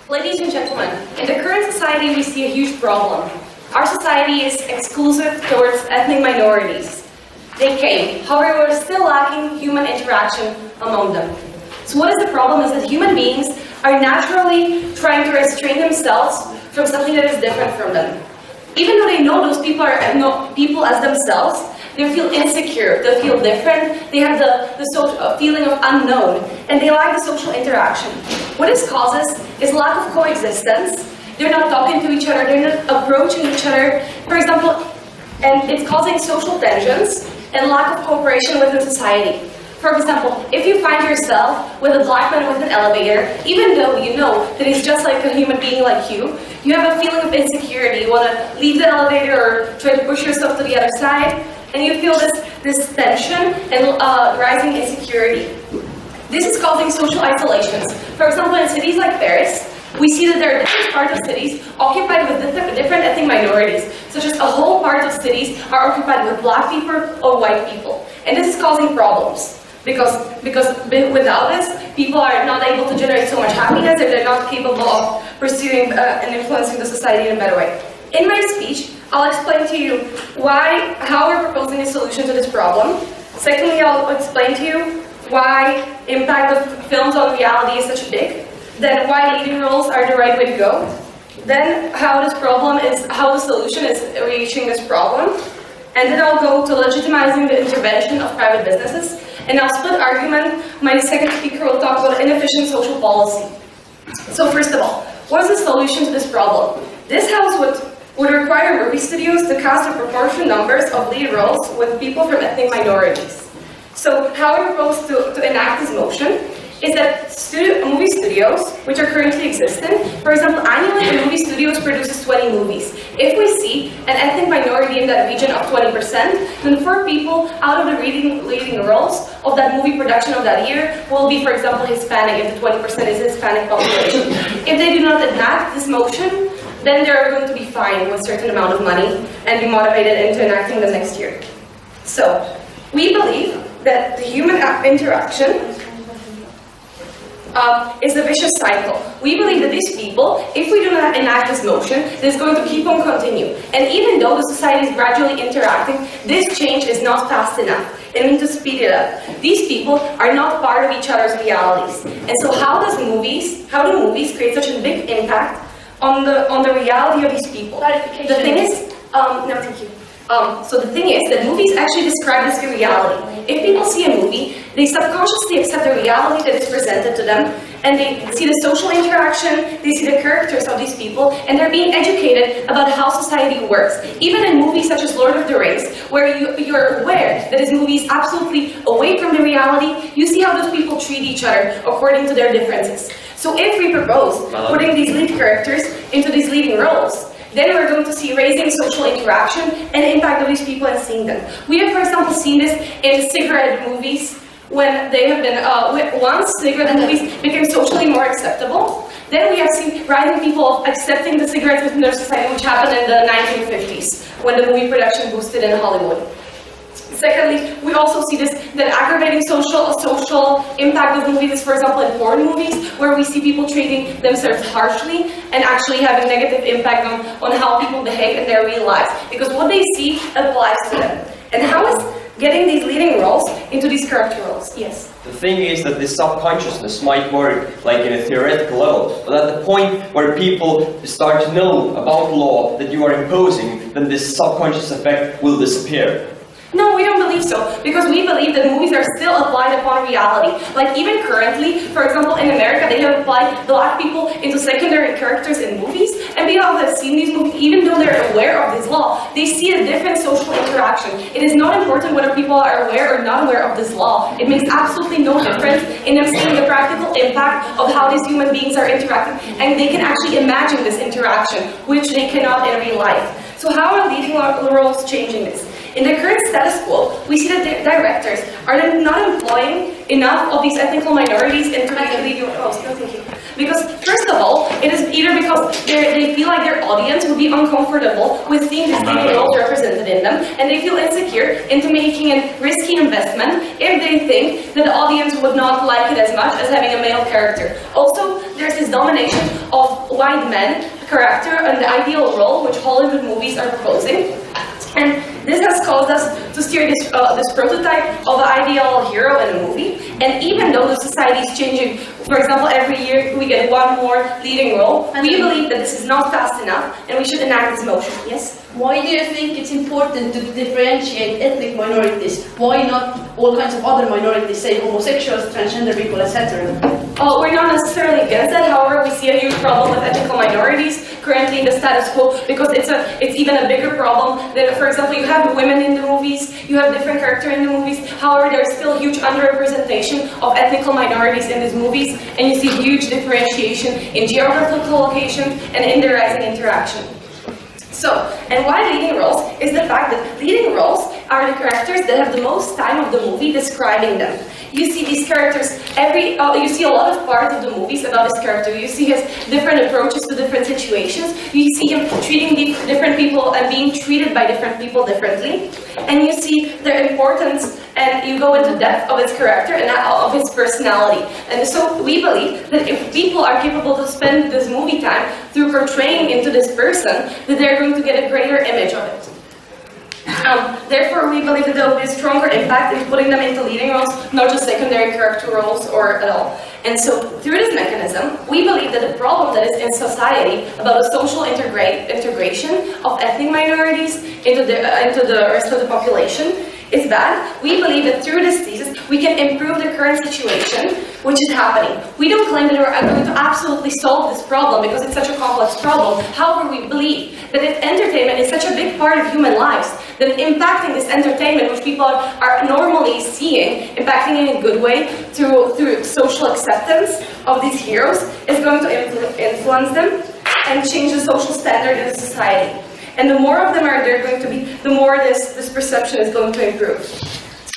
Ladies and gentlemen, in the current society we see a huge problem. Our society is exclusive towards ethnic minorities. They came, however, we're still lacking human interaction among them. So what is the problem is that human beings are naturally trying to restrain themselves from something that is different from them. Even though they know those people are people as themselves, they feel insecure, they feel different, they have the feeling of unknown, and they lack the social interaction. What this causes is lack of coexistence. They're not talking to each other, they're not approaching each other, for example, and it's causing social tensions and lack of cooperation within society. For example, if you find yourself with a black man with an elevator, even though you know that he's just like a human being like you have a feeling of insecurity, you want to leave the elevator or try to push yourself to the other side, and you feel this tension and rising insecurity. This is causing social isolations. For example, in cities like Paris, we see that there are different parts of cities occupied with different ethnic minorities, such as a whole part of cities are occupied with black people or white people. And this is causing problems. Because without this, people are not able to generate so much happiness and they're not capable of pursuing and influencing the society in a better way. In my speech, I'll explain to you how we're proposing a solution to this problem. Secondly, I'll explain to you why impact of films on reality is such big. Then why leading roles are the right way to go. Then how the solution is reaching this problem. And then I'll go to legitimizing the intervention of private businesses. And I'll split argument. My second speaker will talk about inefficient social policy. So first of all, what is the solution to this problem? This house would require movie studios to cast a proportionate numbers of lead roles with people from ethnic minorities. So how I propose to enact this motion is that movie studios, which are currently existing, for example, annually the movie studios produces 20 movies. If we see an ethnic minority in that region of 20%, then 4 people out of the leading roles of that movie production of that year will be, for example, Hispanic, if the 20% is Hispanic population. If they do not enact this motion, then they're going to be fined with a certain amount of money and be motivated into enacting the next year. So, we believe that the human interaction is a vicious cycle. We believe that these people, if we do not enact this motion, this is going to keep on continue. And even though the society is gradually interacting, this change is not fast enough. And we need to speed it up. These people are not part of each other's realities. And so how do movies create such a big impact on the reality of these people? The thing is, no, thank you. So the thing is that movies actually describe this reality. If people see a movie, they subconsciously accept the reality that is presented to them, and they see the social interaction, they see the characters of these people, and they're being educated about how society works. Even in movies such as Lord of the Rings, where you're aware that this movie is absolutely away from the reality, you see how those people treat each other according to their differences. So if we propose putting these lead characters into these leading roles, then we're going to see raising social interaction and the impact of these people and seeing them. We have, for example, seen this in cigarette movies when they have been, once cigarette movies became socially more acceptable, then we have seen rising people of accepting the cigarettes within their society, which happened in the 1950s, when the movie production boosted in Hollywood. Secondly, we also see that aggravating social impact of movies is, for example, in porn movies, where we see people treating themselves harshly and actually having negative impact on how people behave in their real lives, because what they see applies to them. And how is getting these leading roles into these character roles? Yes? The thing is that this subconsciousness might work like in a theoretical level, but at the point where people start to know about law that you are imposing, then this subconscious effect will disappear. No, we don't believe so, because we believe that movies are still applied upon reality. Like even currently, for example, in America, they have applied black people into secondary characters in movies, and people have seen these movies, even though they're aware of this law, they see a different social interaction. It is not important whether people are aware or not aware of this law. It makes absolutely no difference in them seeing the practical impact of how these human beings are interacting, and they can actually imagine this interaction, which they cannot in real life. So how are leading roles changing this? In the current status quo, we see that the directors are not employing enough of these ethnic minorities into leading roles. No, thank you. Because first of all, it is either because they feel like their audience would be uncomfortable with seeing these leading roles represented in them, and they feel insecure into making a risky investment if they think that the audience would not like it as much as having a male character. Also, there's this domination of white men character and the ideal role which Hollywood movies are proposing. And this has caused us to steer this prototype of the ideal hero in a movie. And even though the society is changing, for example, every year we get one more leading role, we believe that this is not fast enough and we should enact this motion. Yes? Why do you think it's important to differentiate ethnic minorities? Why not all kinds of other minorities, say homosexuals, transgender people, etc.? We're not necessarily against that. However, we see a huge problem with ethnical minorities currently in the status quo, because it's even a bigger problem. That, for example, you have women in the movies, you have different characters in the movies. However, there's still huge underrepresentation of ethnical minorities in these movies, and you see huge differentiation in geographical location and in their rising interaction. So, and why leading roles is the fact that leading roles are the characters that have the most time of the movie describing them. You see these characters you see a lot of parts of the movies about this character. You see his different approaches to different situations. You see him treating different people and being treated by different people differently. And you see the importance, and you go into depth of his character and of his personality. And so we believe that if people are capable to spend this movie time through portraying into this person, that they're going to get a greater image of it. Therefore, we believe that there will be a stronger impact in putting them into leading roles, not just secondary character roles or at all. And so, through this mechanism, we believe that the problem that is in society about the social integration of ethnic minorities into the rest of the population is bad. We believe that through this thesis, we can improve the current situation, which is happening. We don't claim that we're going to absolutely solve this problem because it's such a complex problem. However, we believe that if entertainment is such a big part of human lives, that impacting this entertainment, which people are normally seeing, impacting in a good way through social acceptance of these heroes, is going to influence them and change the social standard in society. And the more of them there going to be, the more this perception is going to improve.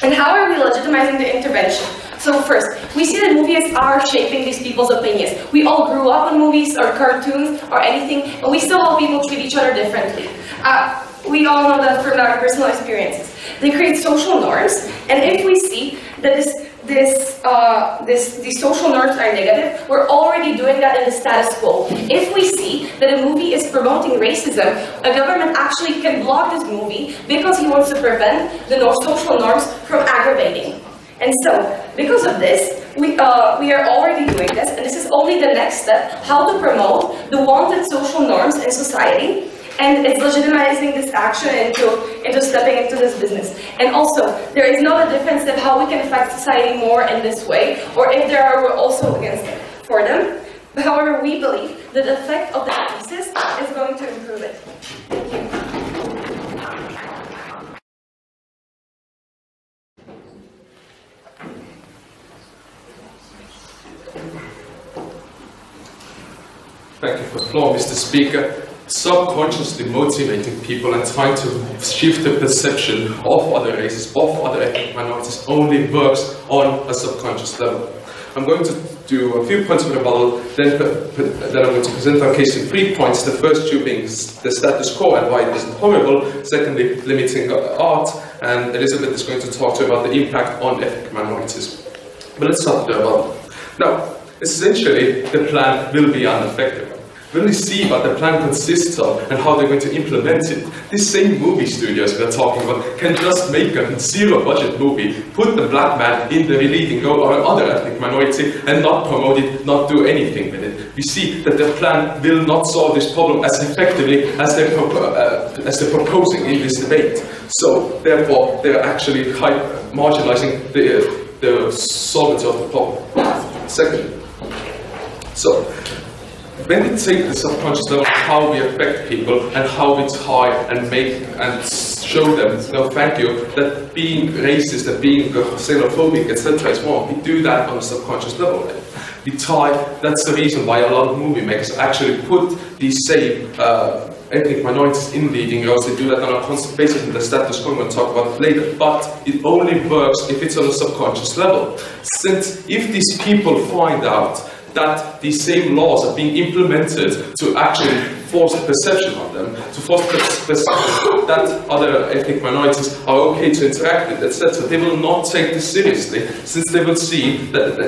And how are we legitimizing the intervention? So first, we see that movies are shaping these people's opinions. We all grew up on movies or cartoons or anything, and we still all people treat each other differently. We all know that from our personal experiences. They create social norms, and if we see that these social norms are negative, we're already doing that in the status quo. If we see that a movie is promoting racism, a government actually can block this movie because he wants to prevent the social norms from aggravating. And so, because of this, we are already doing this, and this is only the next step, how to promote the wanted social norms in society. And it's legitimizing this action into stepping into this business. And also, there is not a difference of how we can affect society more in this way, or if there are also against it for them. However, we believe that the effect of the thesis is going to improve it. Thank you. Thank you for the floor, Mr. Speaker. Subconsciously motivating people and trying to shift the perception of other races, of other ethnic minorities, only works on a subconscious level. I'm going to do a few points of rebuttal, then I'm going to present our case in 3 points. The first two being the status quo and why it isn't horrible. Secondly, limiting art, and Elizabeth is going to talk to you about the impact on ethnic minorities. But let's start with the rebuttal. Now, essentially, the plan will be ineffective. When we see what the plan consists of and how they're going to implement it, these same movie studios we're talking about can just make a zero-budget movie, put the black man in the leading role or another ethnic minority and not promote it, not do anything with it. We see that the plan will not solve this problem as effectively as they're proposing in this debate. So, therefore, they're actually marginalizing the solvency of the problem. Second, when we take the subconscious level, how we affect people and how we try and make and show them, no thank you, that being racist, that being xenophobic, etc. is wrong. We do that on a subconscious level. We try, that's the reason why a lot of movie makers actually put these same ethnic minorities in leading roles. They do that on a constant basis in the status quo, we'll talk about it later. But it only works if it's on a subconscious level. Since if these people find out that these same laws are being implemented to actually force the perception on them, to force the perception that other ethnic minorities are okay to interact with, etc. They will not take this seriously, since they will see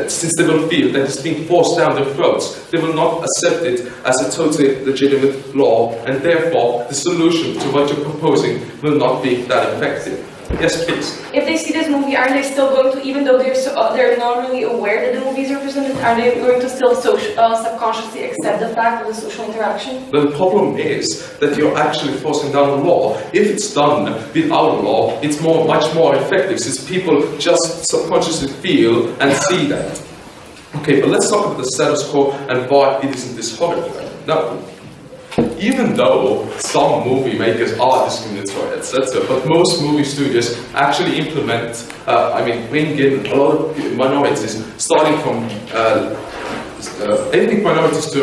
since they will feel that it's being forced down their throats. They will not accept it as a totally legitimate law, and therefore the solution to what you're proposing will not be that effective. Yes, please. If they see this movie, aren't they still going to, even though they're not really aware that the movie is represented, are they going to still subconsciously accept the fact of the social interaction? The problem is that you're actually forcing down a law. If it's done without a law, it's much more effective, since people just subconsciously feel and see that. Okay, but let's talk about the status quo and why it isn't this horrible. Now, even though some movie makers are discriminatory, etc., but most movie studios actually implement, bring in a lot of minorities, starting from ethnic minorities to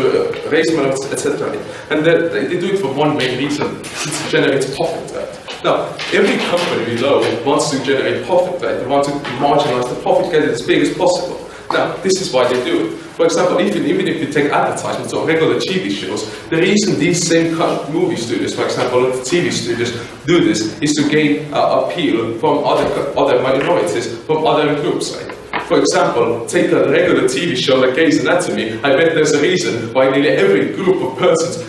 race minorities, etc. And they do it for one main reason: since it generates profit. Right? Now, every company below wants to generate profit. Right? They want to marginalize the profit, get it as big as possible. Now, this is why they do it. For example, even if you take advertisements or regular TV shows, the reason these same movie studios, for example, the TV studios, do this is to gain appeal from other minorities, from other groups. Right? For example, take a regular TV show like Grey's Anatomy. I bet there's a reason why nearly every group of persons,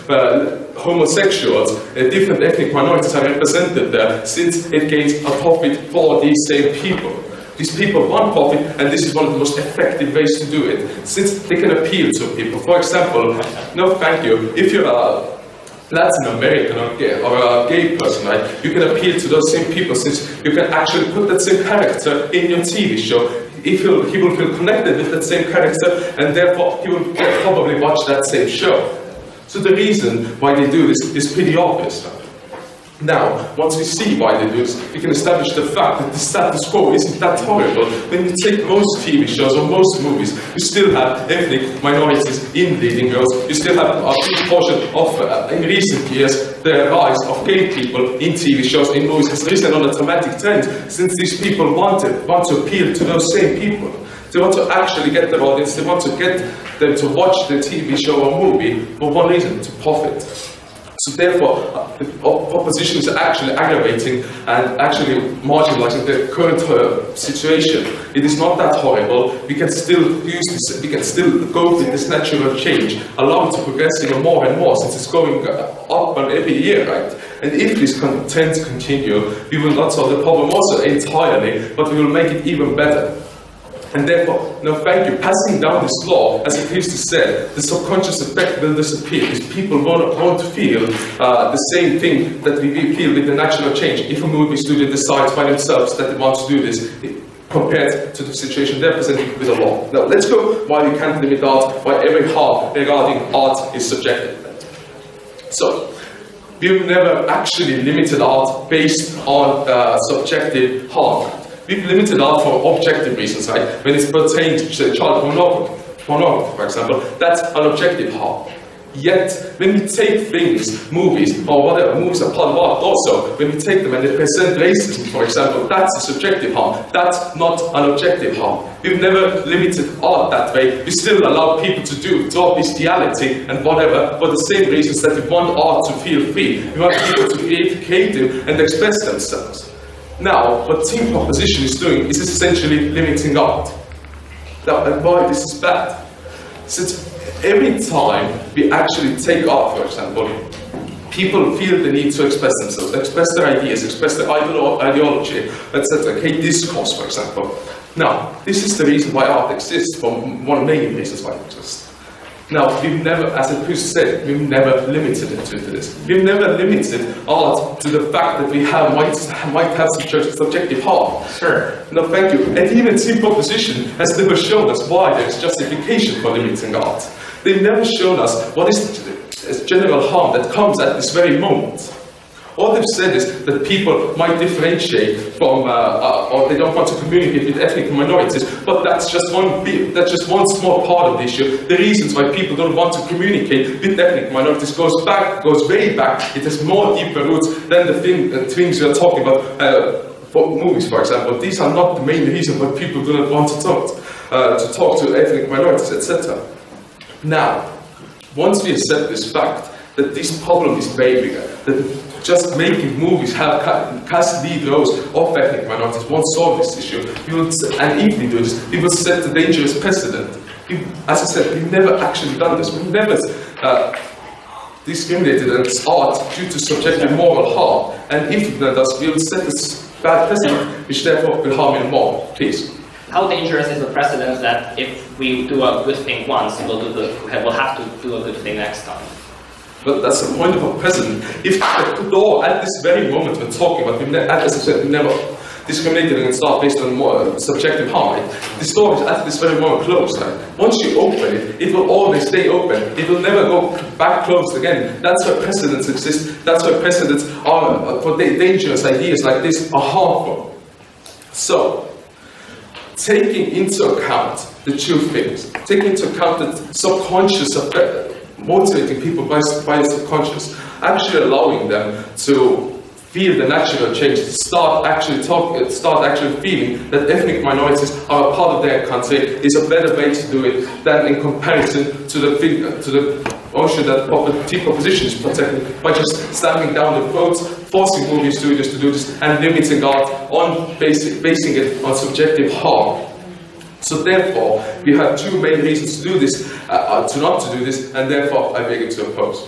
homosexuals, different ethnic minorities are represented there, since it gains a profit for these same people. These people want profit, and this is one of the most effective ways to do it, since they can appeal to people. For example, no thank you, if you're a Latin American or a gay person, right, you can appeal to those same people, since you can actually put that same character in your TV show. He will feel connected with that same character, and therefore he will probably watch that same show. So the reason why they do this is pretty obvious. Now, once we see why they do this, we can establish the fact that the status quo isn't that horrible. When you take most TV shows or most movies, you still have ethnic minorities in leading roles. You still have a big portion of, in recent years, the rise of gay people in TV shows, in movies, has risen on a dramatic trend, since these people want to appeal to those same people. They want to actually get their audience, they want to get them to watch the TV show or movie for one reason: to profit. So therefore, the opposition is actually aggravating and actually marginalizing the current situation. It is not that horrible. We can still use this, we can still go with this natural change, allow it to progress even more and more, since it's going up every year, right? And if this trend continue, we will not solve the problem also entirely, but we will make it even better. And therefore, no thank you, passing down this law, as it used to say, the subconscious effect will disappear, because people won't feel the same thing that we feel with the natural change if a movie studio decides by themselves that they want to do this, compared to the situation they're presented with the law. Now, let's go why we can't limit art, why every harm regarding art is subjective. So, we've never actually limited art based on subjective harm. We've limited art for objective reasons, right? When it's pertained to child pornography, for example, that's an objective harm. Yet, when we take things, movies, or whatever, movies are part of art also, when we take them and they present racism, for example, that's a subjective harm. That's not an objective harm. We've never limited art that way. We still allow people to draw bestiality and whatever, for the same reasons that we want art to feel free. We want people to be creative and express themselves. Now, what team proposition is doing is essentially limiting art. Now, and why this is bad? Since every time we actually take art, for example, people feel the need to express themselves, express their ideas, express their ideology, etc. Okay, discourse, for example. Now, this is the reason why art exists, one of the main reasons why it exists. Now, we've never, as I previously said, we've never limited it to this. We've never limited art to the fact that we might have subjective harm. Sure. No, thank you. And even team proposition has never shown us why there is justification for limiting art. They've never shown us what is the general harm that comes at this very moment. All they've said is that people might differentiate from, or they don't want to communicate with ethnic minorities, but that's just one small part of the issue. The reasons why people don't want to communicate with ethnic minorities goes way back. It has more deeper roots than the things we are talking about. For movies, for example, these are not the main reason why people do not want to talk to ethnic minorities, etc. Now, once we accept this fact, that this problem is way bigger, that just making movies have cast lead roles of ethnic minorities won't solve this issue, and if we do this, we will set a dangerous precedent. As I said, we've never actually done this. We've never discriminated against art due to subjective moral harm, and if we do this, we will set this bad precedent, which therefore will harm even more. Please. How dangerous is the precedent that if we do a good thing once, we'll have to do a good thing next time? But that's the point of a precedent. If the door at this very moment we're talking about, as I said, we never discriminated against art based on more subjective harm. The door is at this very moment closed. Once you open it, it will always stay open. It will never go back closed again. That's why precedents exist. That's why precedents are, for dangerous ideas like this, are harmful. So, taking into account the two things, taking into account the subconscious effect, motivating people by the subconscious, actually allowing them to feel the natural change, to start actually feeling that ethnic minorities are a part of their country is a better way to do it than in comparison to the notion that proposition is protected by just slamming down the quotes, forcing movie studios to do this, and limiting art on basing it on subjective harm. So therefore, we have two main reasons to do this, to not to do this, and therefore I beg you to oppose.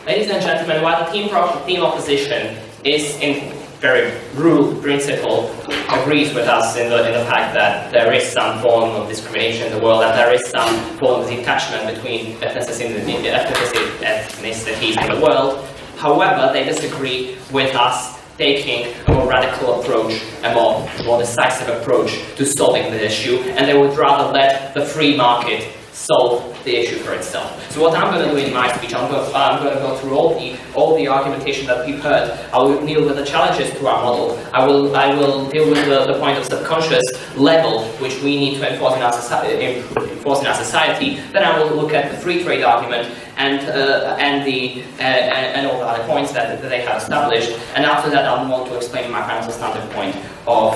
Ladies and gentlemen, while the team opposition is in very rule principle agrees with us in the fact that there is some form of discrimination in the world, and there is some form of detachment between ethnicities in the world. However, they disagree with us taking a more radical approach, a more decisive approach to solving the issue, and they would rather let the free market solve the issue for itself. So what I'm going to do in my speech, I'm going to go through all the argumentation that we've heard. I will deal with the challenges to our model. I will deal with the point of subconscious level which we need to enforce in our society. Then I will look at the free trade argument and all the other points that they have established. And after that, I'll move on to explain my final standard point of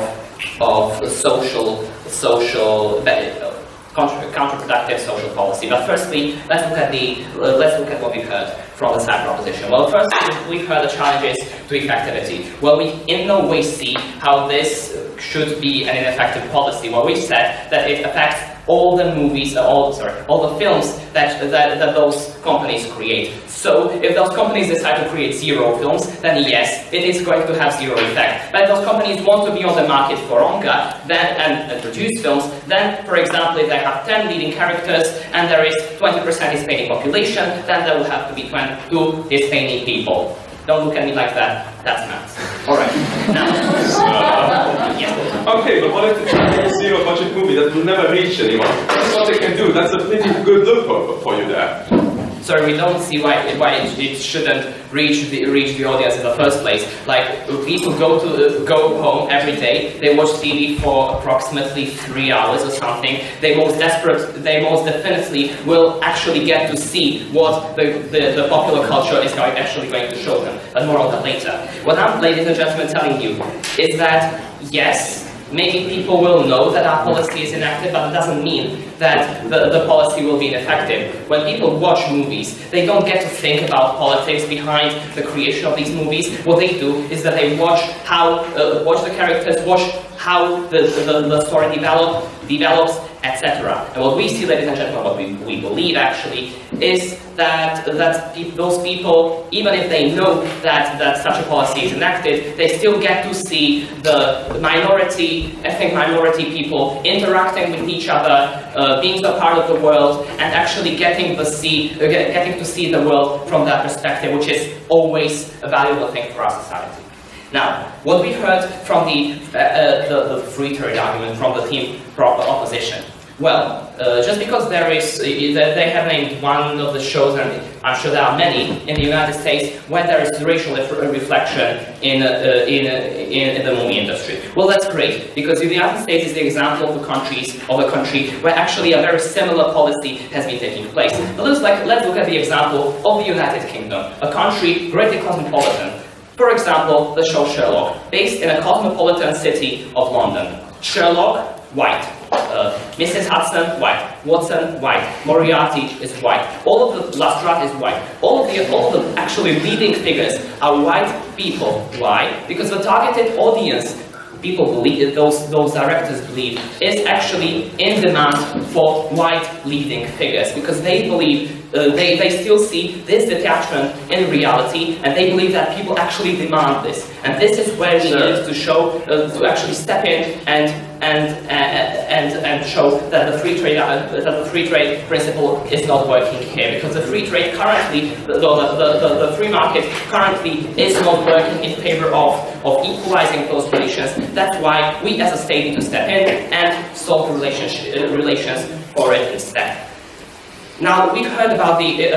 counterproductive social policy. But firstly, let's look at what we've heard from the side proposition. Well, first we've heard the challenges to effectivity. Well, we in no way see how this should be an ineffective policy. Well, we've said that it affects all the movies, all the films that those companies create. So, if those companies decide to create 0 films, then yes, it is going to have 0 effect. But if those companies want to be on the market for longer and produce films, then, for example, if they have 10 leading characters and there is 20% Hispanic population, then there will have to be 22 Hispanic people. Don't look at me like that. That's maths. All right. Now, yeah. Okay, but what if they make a zero-budget movie that will never reach anyone? That's what they can do. That's a pretty good look for you there. Sorry, we don't see why it shouldn't reach the audience in the first place. Like, people go home every day, they watch TV for approximately 3 hours or something. They most definitely will actually get to see what the popular culture is actually going to show them. But more on that later. What I'm, ladies and gentlemen, telling you is that yes, maybe people will know that our policy is inactive, but it doesn't mean that the policy will be ineffective. When people watch movies, they don't get to think about politics behind the creation of these movies. What they do is that they watch watch the characters, watch how the story develops, etc. And what we see, ladies and gentlemen, what we believe actually, is that those people, even if they know that such a policy is enacted, they still get to see the ethnic minority people interacting with each other, being a part of the world, and actually getting to see the world from that perspective, which is always a valuable thing for our society. Now, what we heard from the free trade argument from the team opposition. Well, just because they have named one of the shows and I'm sure there are many in the United States where there is racial reflection in the movie industry. Well, that's great, because the United States is the example of a country where actually a very similar policy has been taking place. But let's look at the example of the United Kingdom, a country greatly cosmopolitan. For example, the show Sherlock, based in a cosmopolitan city of London. Sherlock, white. Mrs. Hudson, white. Watson, white. Moriarty is white. All of the Lestrade is white. All of the actually leading figures are white people. Why? Because the targeted audience, people believe, those directors believe, is actually in demand for white leading figures, because they believe they still see this detachment in reality, and they believe that people actually demand this. And this is where we need to show, to actually step in and show that the free trade principle is not working here, because the free trade currently, the free market currently is not working in favor of equalizing those relations. That's why we as a state need to step in and solve the relations for it instead. Now, we've heard about the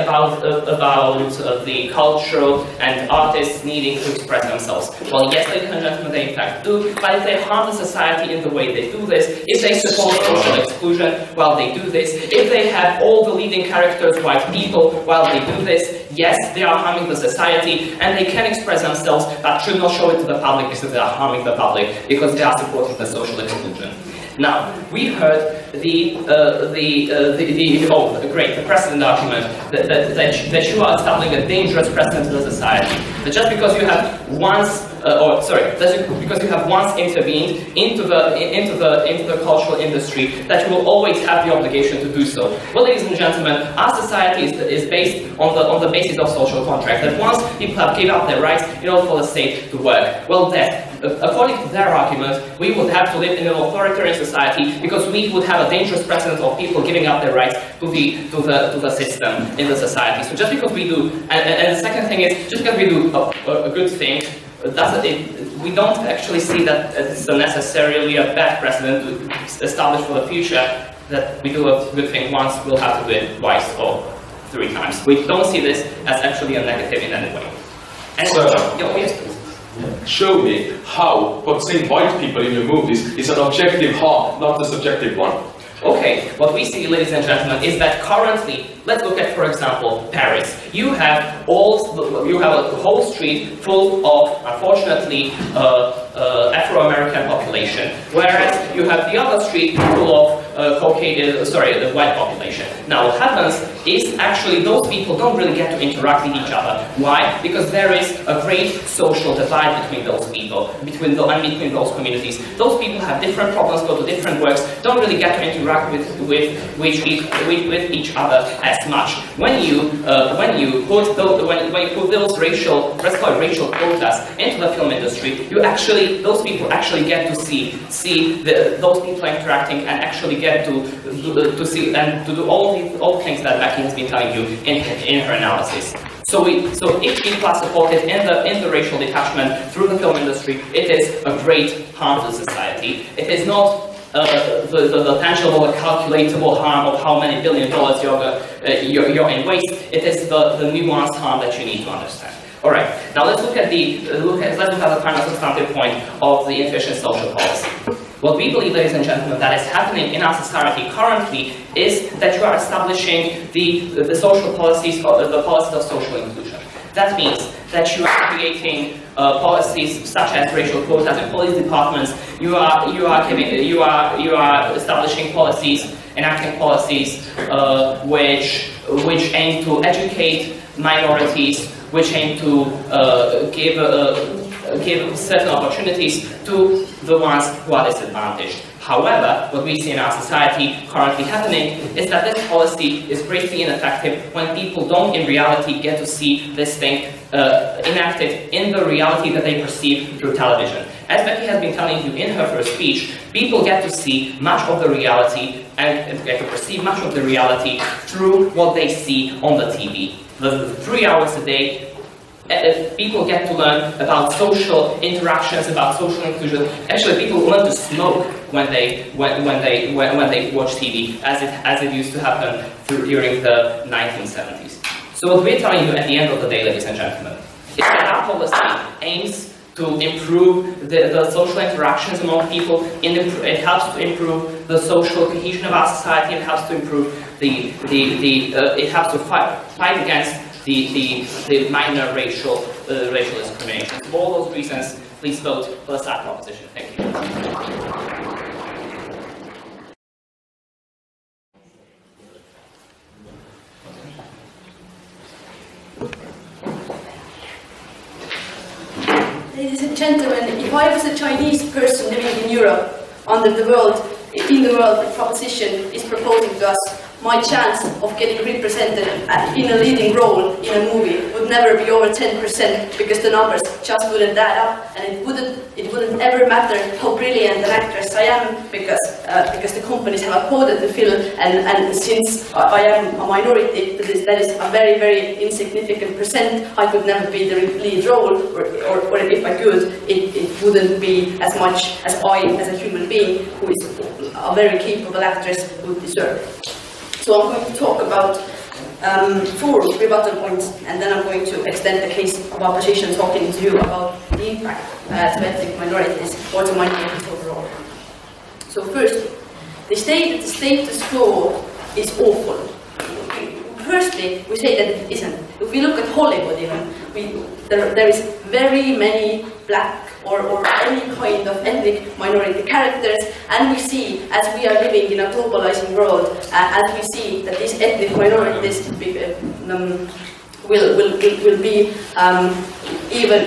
cultural and artists needing to express themselves. Well, yes, ladies and gentlemen, they in fact do, but if they harm the society in the way they do this, if they support social exclusion while they do this, if they have all the leading characters white people while they do this, yes, they are harming the society, and they can express themselves, but should not show it to the public because they are harming the public, because they are supporting the social exclusion. Now, we heard the precedent argument that you are establishing a dangerous precedent to the society. That just because you have once, because you have once intervened into the cultural industry, that you will always have the obligation to do so. Well, ladies and gentlemen, our society is based on the basis of social contract. That once people have given up their rights in order for the state to work, well, then, according to their argument, we would have to live in an authoritarian society, because we would have a dangerous precedent of people giving up their rights to the system in the society. So just because we do, and the second thing is, just because we do a good thing, we don't actually see that it's necessarily a bad precedent to establish for the future that we do a good thing once, we'll have to do it twice or 3 times. We don't see this as actually a negative in any way. And yes, please. Show me how portraying white people in your movies is an objective harm, not a subjective one. Okay, what we see, ladies and gentlemen, is that currently, let's look at, for example, Paris. You have a whole street full of, unfortunately, Afro-American population, whereas you have the other street full of the white population. Now, what happens is actually those people don't really get to interact with each other. Why? Because there is a great social divide between those people, between those communities. Those people have different problems, go to different works, don't really get to interact with each other as much. When you put those racial, let's call it racial quotas into the film industry, those people actually get to see those people interacting, and actually get to see and to do all the things that Becky has been telling you in her analysis. So if people are supported in the racial detachment through the film industry, it is a great harm to society. It is not the tangible, calculatable harm of how many $1 billion you're in waste. It is the nuanced harm that you need to understand. All right. Now let's look at the final substantive point of the inefficient social policy. What we believe, ladies and gentlemen, that is happening in our society currently is that you are establishing the social policies, or the policies of social inclusion. That means that you are creating policies such as racial quotas in police departments. You are establishing policies, enacting policies which aim to educate minorities, which aim to give certain opportunities to the ones who are disadvantaged. However, what we see in our society currently happening is that this policy is greatly ineffective when people don't in reality get to see this thing enacted in the reality that they perceive through television. As Becky has been telling you in her first speech, people get to see much of the reality and get to perceive much of the reality through what they see on the TV. The 3 hours a day, people get to learn about social interactions, about social inclusion. Actually, people learn to smoke when they watch TV, as it used to happen during the 1970s. So what we're telling you at the end of the day, ladies and gentlemen, is that our policy aims to improve the social interactions among people. It helps to improve the social cohesion of our society. It helps to improve it helps to fight against the minor racial discrimination. For all those reasons, please vote for the SAC proposition. Thank you. Ladies and gentlemen, if I was a Chinese person living in Europe, in the world, the proposition is proposing to us, my chance of getting represented in a leading role in a movie would never be over 10% because the numbers just wouldn't add up, and it wouldn't ever matter how brilliant an actress I am because the companies have applauded the film, and since I am a minority, that is a very, very insignificant percent, I could never be the lead role, or if I could, it wouldn't be as much as I, as a human being, who is a very capable actress, would deserve. So I'm going to talk about 4 rebuttal points, and then I'm going to extend the case of opposition, talking to you about the impact to ethnic minorities or to minorities overall. So first, they say that the status quo is awful. Firstly, we say that it isn't. If we look at Hollywood even, there is very many black or any kind of ethnic minority characters, and we see, as we are living in a globalizing world, as we see that these ethnic minorities will be even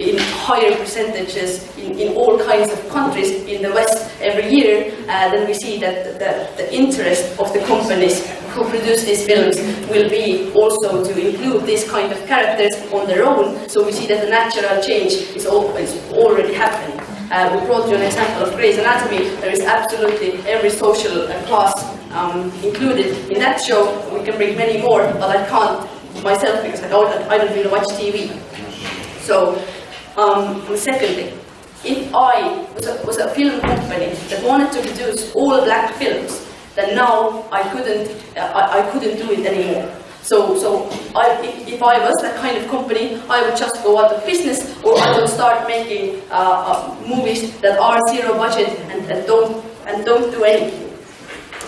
in higher percentages in all kinds of countries in the West every year, then we see that the interest of the companies who produce these films will be also to include these kind of characters on their own. So we see that the natural change is already happening. We brought you an example of Grey's Anatomy. There is absolutely every social class included in that show. We can bring many more, but I can't myself because I don't really watch TV. So, secondly, if I was a film company that wanted to produce all black films, then now I couldn't do it anymore. So if I was that kind of company, I would just go out of business, or I would start making movies that are zero budget and don't do anything.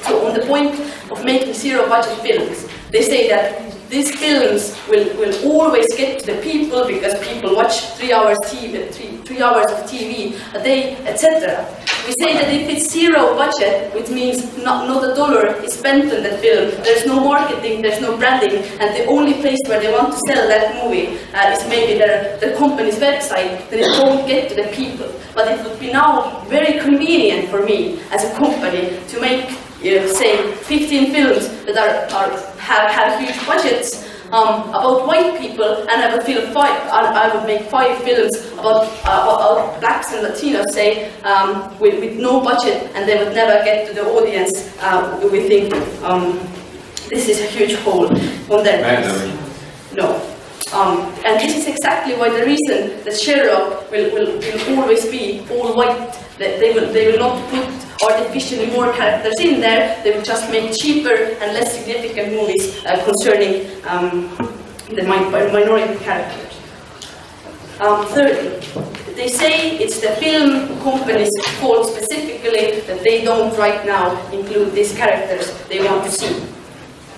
So on the point of making zero budget films, they say that these films will always get to the people because people watch 3 hours TV, 3 hours of TV a day, etc. We say that if it's zero budget, which means not a dollar is spent on that film, there's no marketing, there's no branding, and the only place where they want to sell that movie is maybe the company's website, then it won't get to the people. But it would be now very convenient for me as a company to make, say, 15 films that have huge budgets about white people, and I would make 5 films about blacks and Latinos, say, with no budget, and they would never get to the audience. We think this is a huge hole on their place. No. And this is exactly why the reason that Sherlock will always be all white. They will not put artificially more characters in there. They will just make cheaper and less significant movies concerning the minority characters. Thirdly, they say it's the film companies' fault specifically that they don't right now include these characters they want to see.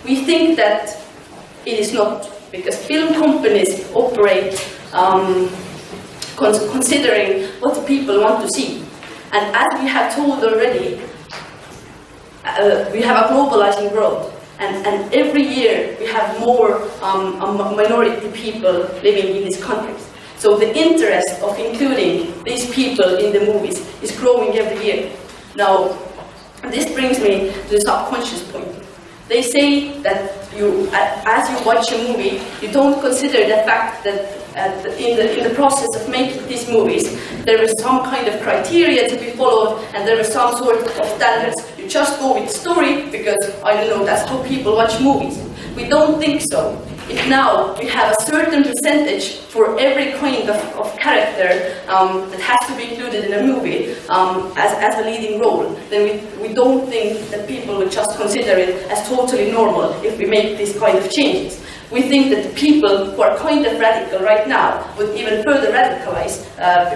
We think that it is not, because film companies operate considering what the people want to see. And as we have told already, we have a globalizing world, and every year we have more minority people living in these countries. So the interest of including these people in the movies is growing every year. Now, this brings me to the subconscious point. They say that as you watch a movie, you don't consider the fact that in the process of making these movies, there is some kind of criteria to be followed, and there is some sort of standards. You just go with the story because, I don't know, that's how people watch movies. We don't think so. If now we have a certain percentage for every kind of character that has to be included in a movie as a leading role, then we don't think that people will just consider it as totally normal if we make these kind of changes. We think that the people who are kind of radical right now would even further radicalize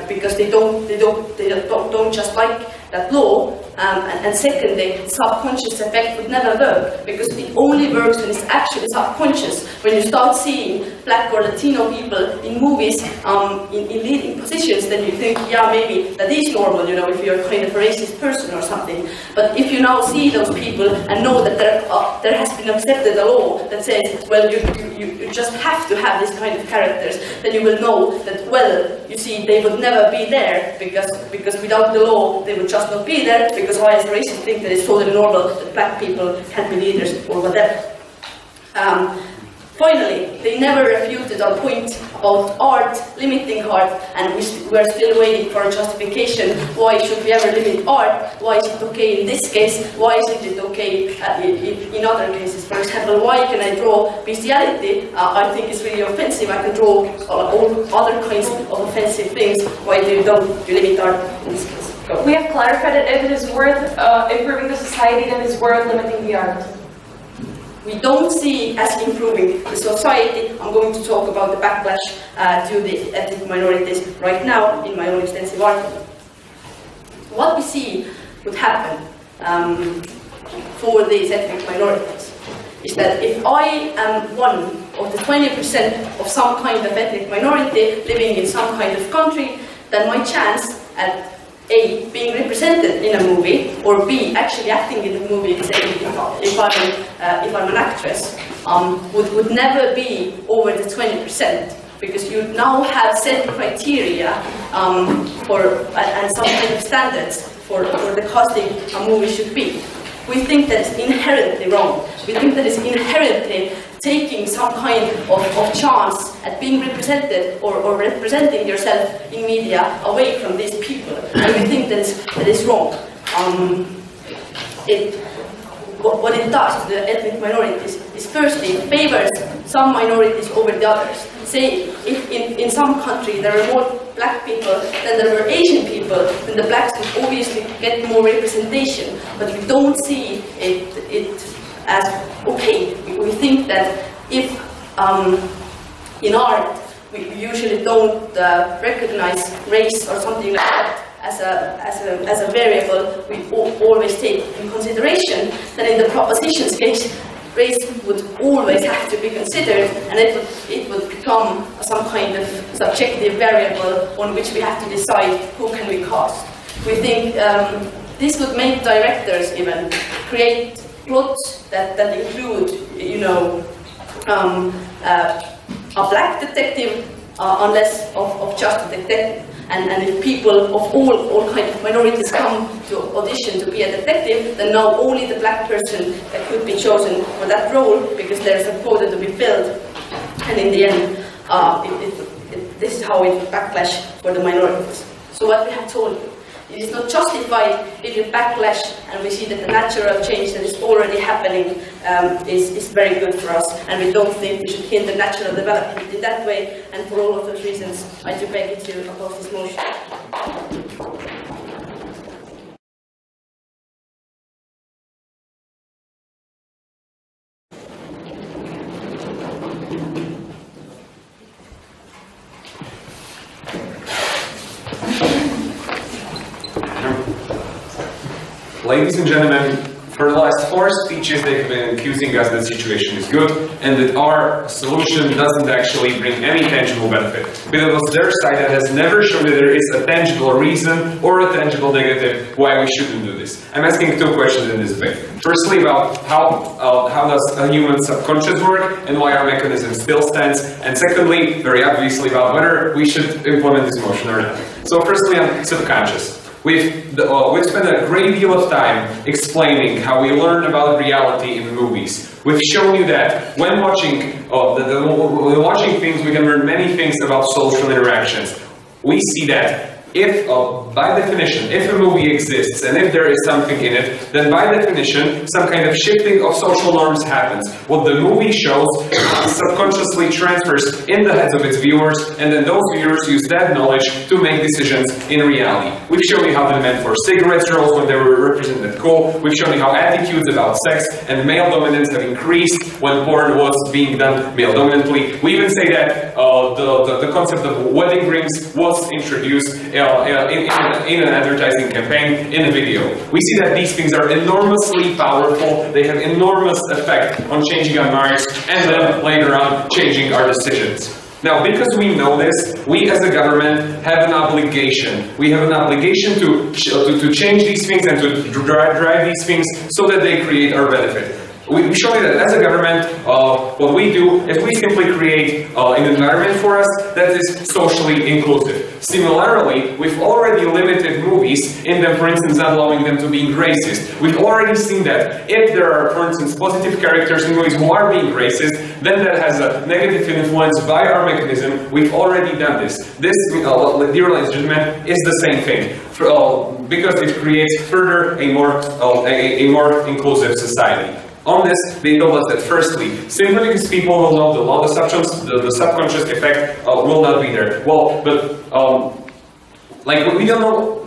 because they don't just like that law. And secondly, subconscious effect would never work, because it only works when it's actually subconscious. When you start seeing black or Latino people in movies in leading positions, then you think, yeah, maybe that is normal, you know, if you're kind of a racist person or something. But if you now see those people and know that there has been accepted a law that says, well, you just have to have this kind of characters, then you will know that, well, you see, they would never be there, because without the law, they would just not be there, because why is racist think that it's totally normal that black people can be leaders or whatever. Finally, they never refuted our point about art, limiting art, and we are still waiting for a justification. Why should we ever limit art? Why is it okay in this case? Why isn't it okay in other cases? For example, why can I draw bestiality? I think it's really offensive. I can draw all other kinds of offensive things. Why do you limit art in this case? Go. We have clarified that if it is worth improving the society, then it's worth limiting the art. We don't see as improving the society. I'm going to talk about the backlash to the ethnic minorities right now in my own extensive article. What we see would happen for these ethnic minorities is that if I am one of the 20% of some kind of ethnic minority living in some kind of country, then my chance at A, being represented in a movie, or B, actually acting in the movie, say, if I'm an actress, would never be over the 20%, because you now have set criteria and some kind of standards for the casting a movie should be. We think that it's inherently wrong. We think that it's inherently taking some kind of chance at being represented or representing yourself in media away from these people. And we think that is wrong. What it does to the ethnic minorities is firstly it favors some minorities over the others. Say, if in some country there are more black people than there were Asian people, then the blacks would obviously get more representation. But we don't see it as okay. We think that if in art we usually don't recognize race or something like that as a variable we always take in consideration, then in the propositions case, race would always have to be considered, and it would become some kind of subjective variable on which we have to decide who can we cast. We think this would make directors even create plots that include, you know, a black detective unless of just a detective. And if people of all kinds of minorities come to audition to be a detective, then now only the black person that could be chosen for that role, because there's a quota to be filled. And in the end, this is how it would backlash for the minorities. So what we have told you, it is not justified if you backlash, and we see that the natural change that is already happening is very good for us, and we don't think we should hinder natural development in that way, and for all of those reasons, I do beg you to oppose this motion. Ladies and gentlemen, for the last 4 speeches they have been accusing us that the situation is good and that our solution doesn't actually bring any tangible benefit. But it was their side that has never shown that there is a tangible reason or a tangible negative why we shouldn't do this. I'm asking 2 questions in this debate. Firstly, about how does a human subconscious work and why our mechanism still stands, and secondly, very obviously, about whether we should implement this motion or not. So firstly, on subconscious. We've spent a great deal of time explaining how we learn about reality in movies. We've shown you that when watching things, we can learn many things about social interactions. We see that if, by definition, if a movie exists and if there is something in it, then by definition, some kind of shifting of social norms happens. What the movie shows subconsciously transfers in the heads of its viewers, and then those viewers use that knowledge to make decisions in reality. We've shown you how the men for cigarettes rose when they were represented cool. We've shown you how attitudes about sex and male dominance have increased when porn was being done male dominantly. We even say that the concept of wedding rings was introduced in an advertising campaign, in a video. We see that these things are enormously powerful, they have enormous effect on changing our minds, and then later on changing our decisions. Now, because we know this, we as a government have an obligation. We have an obligation to change these things and to drive these things so that they create our benefit. We show you that as a government, what we do is we simply create an environment for us that is socially inclusive. Similarly, we've already limited movies in them, for instance, not allowing them to be racist. We've already seen that if there are, for instance, positive characters in movies who are being racist, then that has a negative influence by our mechanism. We've already done this. This, dear ladies and gentlemen, is the same thing. Because it creates further a more inclusive society. On this, they told us that firstly, simply because people will know the law, the subconscious effect will not be there. Well, but like we don't know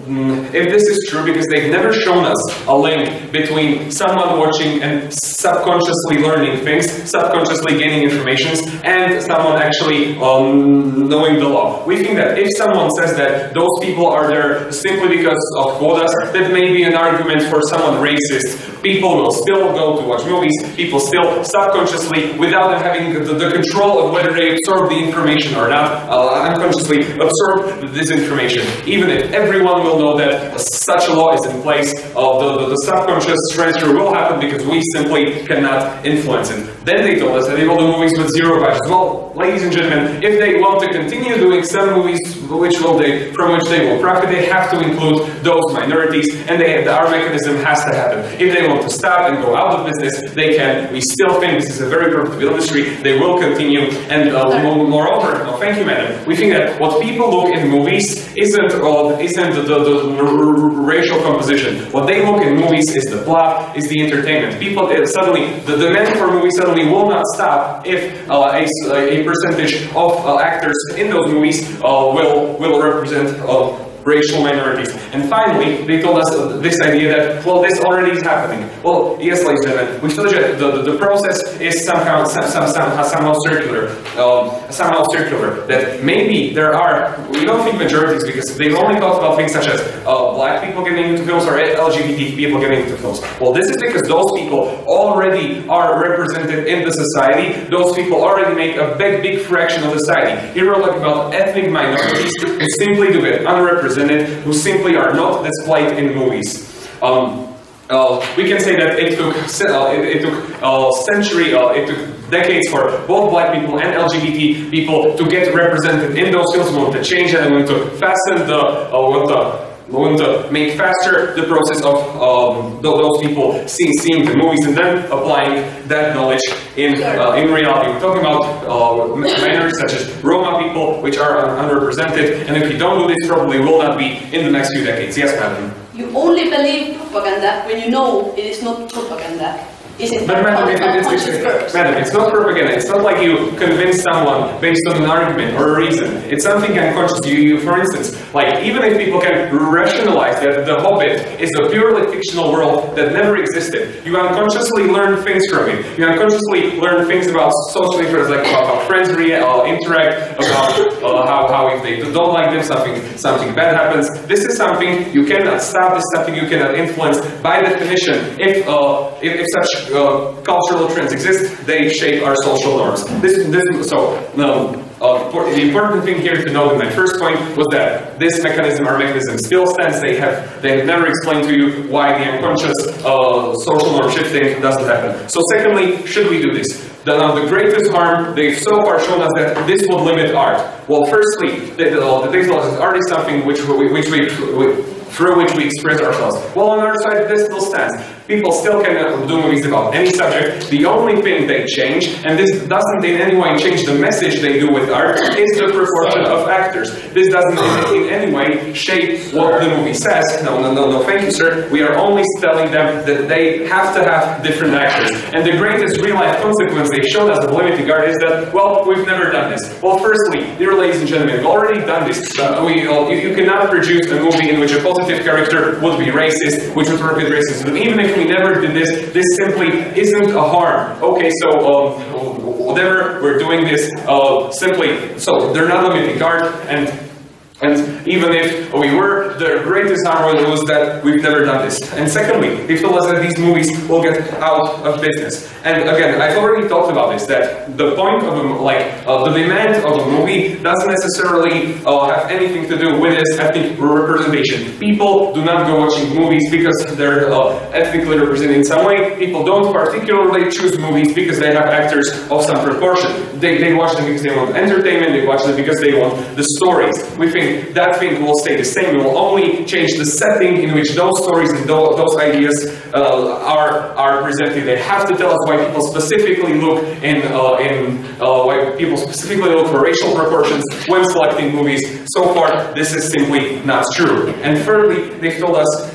if this is true because they've never shown us a link between someone watching and subconsciously learning things, subconsciously gaining information, and someone actually knowing the law. We think that if someone says that those people are there simply because of quotas, that may be an argument for someone racist. People will still go to watch movies, people still subconsciously, without them having the control of whether they absorb the information or not, unconsciously absorb this information. Even if everyone will know that such a law is in place, the subconscious transfer will happen because we simply cannot influence it. Then they told us that they will do movies with zero budgets. Well, ladies and gentlemen, if they want to continue doing some movies from which they will profit, they have to include those minorities, and our mechanism has to happen. If they want to stop and go out of business, they can. We still think this is a very profitable industry. They will continue, and moreover, thank you, madam. We think that what people look in movies isn't the racial composition. What they look in movies is the plot, is the entertainment. People suddenly, the demand for movies suddenly will not stop if a percentage of actors in those movies will represent racial minorities. And finally, they told us this idea that, well, this already is happening. Well, yes, ladies and gentlemen, we told you that the process is somehow circular. That maybe there are, we don't think majorities because they've only talked about things such as black people getting into films or LGBT people getting into films. Well, this is because those people already are represented in the society. Those people already make a big fraction of the society. Here we're talking about ethnic minorities who simply do get unrepresented, who simply are not displayed in movies. We can say that it took decades for both black people and LGBT people to get represented in those films. We want to change that, and we want to fasten we want to make faster the process of those people seeing the movies and then applying that knowledge in reality. We're talking about minorities such as Roma people, which are underrepresented, and if you don't do this, probably will not be in the next few decades. Yes, madam. You only believe propaganda when you know it is not propaganda. But madam, it's not propaganda. It's not like you convince someone based on an argument or a reason. It's something unconscious. For instance, like even if people can rationalize that The Hobbit is a purely fictional world that never existed, you unconsciously learn things from it. You unconsciously learn things about social interests, like about how friends interact, about how if they don't like them, something bad happens. This is something you cannot stop. This is something you cannot influence. By definition, if such cultural trends exist, they shape our social norms. The important thing here to note in my first point was that this mechanism, our mechanism, still stands. They have never explained to you why the unconscious social norm shifting doesn't happen. So secondly, should we do this? The greatest harm, they've so far shown us that this would limit art. Well, firstly, the digital art is something through which we express ourselves. Well, on our side, this still stands. People still can do movies about any subject. The only thing they change, and this doesn't in any way change the message they do with art, is the proportion of actors. This doesn't in any way shape what the movie says. No, thank you, sir. We are only telling them that they have to have different actors. And the greatest real-life consequence they've shown us of limiting art is that, well, we've never done this. Well, firstly, dear ladies and gentlemen, we've already done this. You cannot produce a movie in which a positive character would be racist, which would prohibit racism. Even if we never did this, this simply isn't a harm. Okay, so whatever, we're doing this simply, so they're not limiting art, and even if we were, the greatest harm was that we've never done this. And secondly, they told us that these movies will get out of business. And again, I've already talked about this, that the point of the demand of a movie doesn't necessarily have anything to do with its ethnic representation. People do not go watching movies because they're ethnically represented in some way. People don't particularly choose movies because they have actors of some proportion. They watch them because they want entertainment, they watch them because they want the stories. We think that thing will stay the same. We will only change the setting in which those stories and those ideas are presented. They have to tell us why people specifically look for racial proportions when selecting movies. So far, this is simply not true. And thirdly, they've told us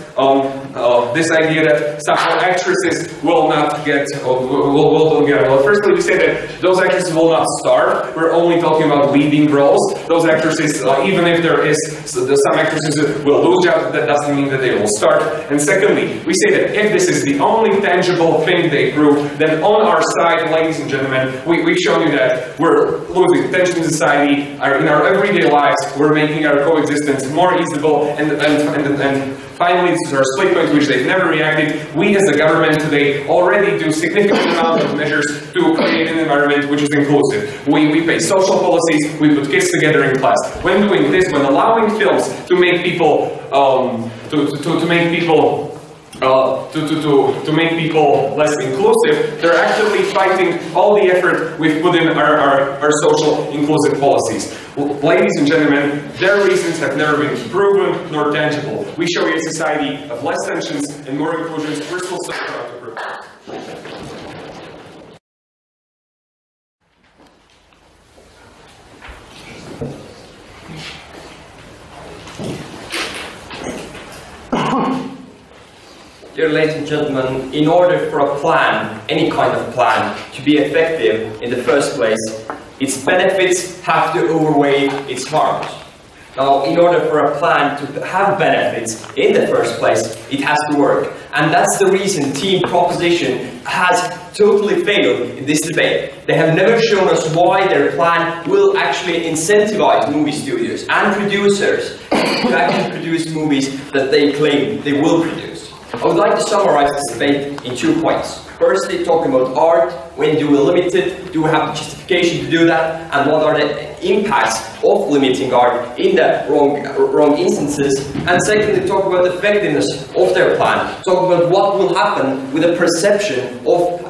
this idea that some actresses will not get, well, firstly we say that those actresses will not star. We're only talking about leading roles. Those actresses, even if there is, some actresses will lose jobs, that doesn't mean that they will start. And secondly, we say that if this is the only tangible thing they prove, then on our side, ladies and gentlemen, we've shown you that we're losing tension in society, in our everyday lives, we're making our coexistence more easable, and finally, this is our split point to which they've never reacted. We as a government today already do significant amount of measures to create an environment which is inclusive. We pay social policies, we put kids together in class. When doing this, when allowing films to make people to make people less inclusive, they're actively fighting all the effort we've put in our social inclusive policies. Ladies and gentlemen, their reasons have never been proven nor tangible. We show you a society of less tensions and more inclusions. We're still so proud to prove. Dear ladies and gentlemen, in order for a plan, any kind of plan, to be effective in the first place, its benefits have to outweigh its harms. Now, in order for a plan to have benefits in the first place, it has to work. And that's the reason Team Proposition has totally failed in this debate. They have never shown us why their plan will actually incentivize movie studios and producers to actually produce movies that they claim they will produce. I would like to summarize this debate in 2 points. Firstly, talking about art, when do we limit it, do we have the justification to do that, and what are the impacts of limiting art in the wrong instances, and secondly, talk about the effectiveness of their plan, talk about what will happen with the perception of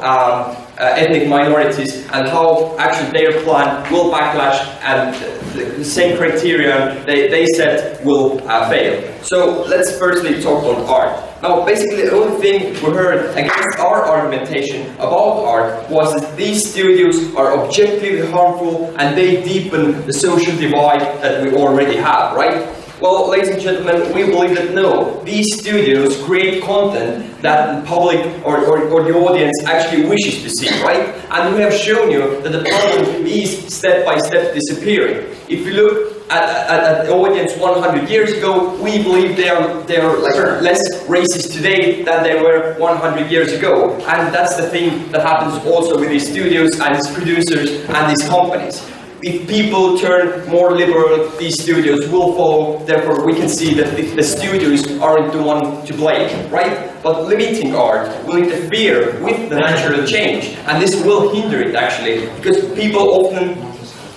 ethnic minorities and how actually their plan will backlash and the same criteria they set will fail. So let's firstly talk about art. Now, basically, the only thing we heard against our argumentation about art was that these studios are objectively harmful and they deepen the social divide that we already have, right? Well, ladies and gentlemen, we believe that no, these studios create content that the public or the audience actually wishes to see, right? And we have shown you that the problem is step by step disappearing. If you look at the audience 100 years ago, we believe they are like less racist today than they were 100 years ago. And that's the thing that happens also with these studios and these producers and these companies. If people turn more liberal, these studios will follow. Therefore, we can see that the studios aren't the one to blame, right? But limiting art will interfere with the natural change, and this will hinder it actually, because people often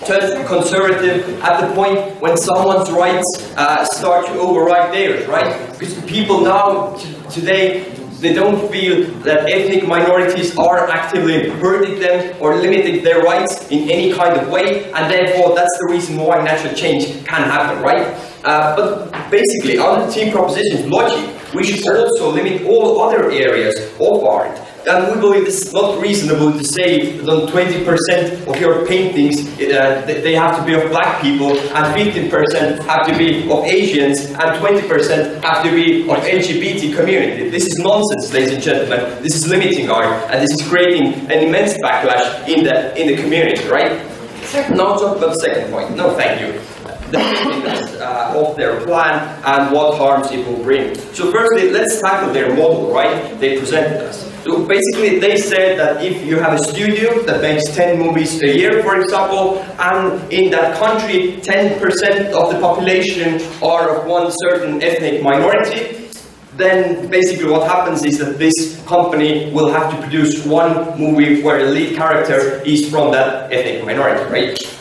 turn conservative at the point when someone's rights start to override theirs, right? Because people now, today, they don't feel that ethnic minorities are actively hurting them or limiting their rights in any kind of way, and therefore that's the reason why natural change can happen, right? But basically, under Team Proposition's logic, we should also limit all other areas of art. And we believe it's not reasonable to say that 20% of your paintings they have to be of black people, and 15% have to be of Asians, and 20% have to be of LGBT community. This is nonsense, ladies and gentlemen. This is limiting art, and this is creating an immense backlash in the community, right? Now talk about the second point. No, thank you. The effectiveness of their plan and what harms it will bring. So firstly, let's tackle their model, right? They presented us. So basically, they said that if you have a studio that makes 10 movies a year, for example, and in that country, 10% of the population are of one certain ethnic minority, then basically what happens is that this company will have to produce one movie where the lead character is from that ethnic minority, right?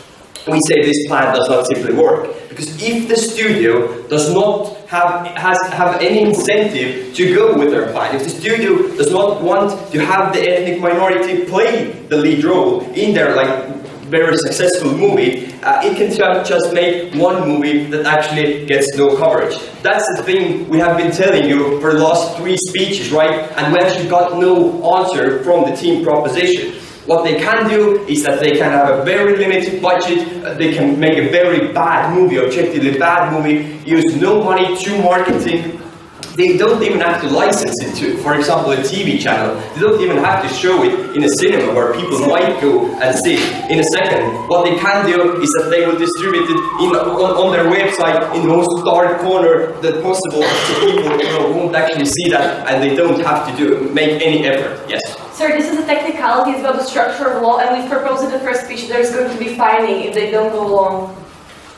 We say this plan does not simply work, because if the studio does not have any incentive to go with their plan, if the studio does not want to have the ethnic minority play the lead role in their very successful movie, it can just make one movie that actually gets no coverage. That's the thing we have been telling you for the last 3 speeches, right? And we actually got no answer from the team proposition. What they can do is that they can have a very limited budget, they can make a very bad movie, objectively bad movie, use no money to marketing. They don't even have to license it to, for example, a TV channel. They don't even have to show it in a cinema where people might go and see it in a second. What they can do is that they will distribute it on their website in the most dark corner that possible, so people won't actually see that, and they don't have to make any effort. Yes? Sir, this is a technicality, it's about the structure of law, and we've proposed in the first speech there's going to be fining if they don't go along.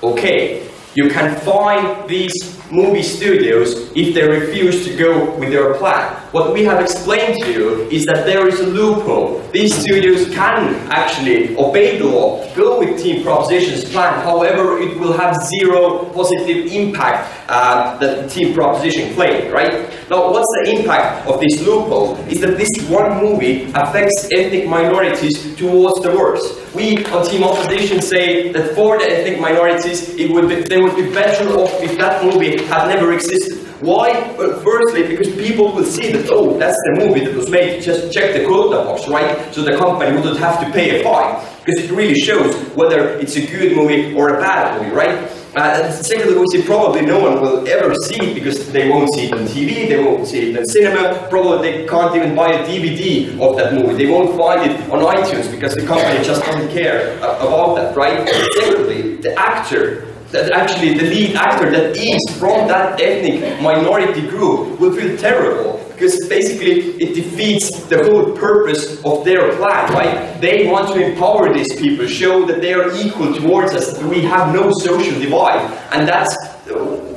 Okay, you can fine these movie studios if they refuse to go with their plan. What we have explained to you is that there is a loophole. These studios can actually obey the law, go with Team Proposition's plan, however it will have zero positive impact that the Team Proposition claimed, right? Now what's the impact of this loophole? Is that this one movie affects ethnic minorities towards the worst. We on Team Opposition say that for the ethnic minorities they would be better off if that movie had never existed. Why? Well, firstly, because people will see that, oh, that's the movie that was made to just check the quota box, right? So the company wouldn't have to pay a fine, because it really shows whether it's a good movie or a bad movie, right? And secondly, we see probably no one will ever see it because they won't see it on TV, they won't see it in cinema, probably they can't even buy a DVD of that movie, they won't find it on iTunes because the company just doesn't care about that, right? Secondly, the actor, that actually the lead actor that is from that ethnic minority group will feel terrible, because basically it defeats the whole purpose of their plan, right? They want to empower these people, show that they are equal towards us, that we have no social divide, and that's